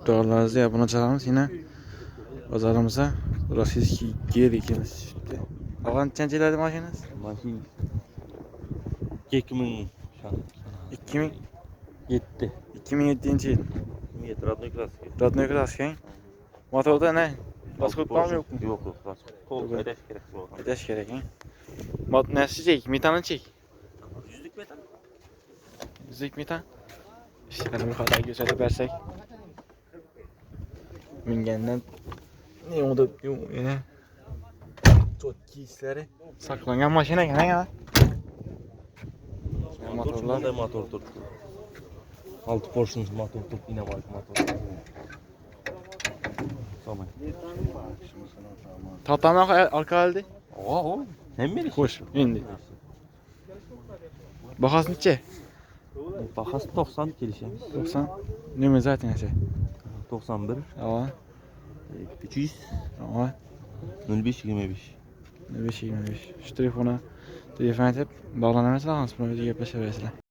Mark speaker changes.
Speaker 1: Doğrularınızı yapın açarımız yine pazarımıza Rossiyski geri ikimiz çıktı. Alan çençelerdi maşinası?
Speaker 2: Maşin 2000 şan.
Speaker 1: 2000
Speaker 2: Yetti.
Speaker 1: 2007 yıl.
Speaker 2: Yetti radyo klasik.
Speaker 1: Radyo Klasken. Motorda ne? Baskut var mı yok mu?
Speaker 2: Yok yok baskut. Kol edeş gerek yok.
Speaker 1: Edeş gerek he. Mat nasıl çek? Metanı çek.
Speaker 2: Yüzlük metal.
Speaker 1: Yüzük metan. İşte hani bu kadar gösterip versek. Mingenden ne oldu? Yine çok giysileri saklangan maşine gene ya.
Speaker 2: Motorlar da motordur. 6 portion motordur. Yine var motor. Tamam.
Speaker 1: Tatlamak arka halde.
Speaker 2: Oo. Hem biri.
Speaker 1: Hoş indi. Bahas neçe?
Speaker 2: Bahası 90 gelişemiz.
Speaker 1: 90. Nömrə zaten neçə?
Speaker 2: 91
Speaker 1: Ava.
Speaker 2: 300
Speaker 1: Ava.
Speaker 2: 05 25.
Speaker 1: 525. Şu telefona telefon edip bağlanamazsınız. Bunu ödeyip yapışa verirler.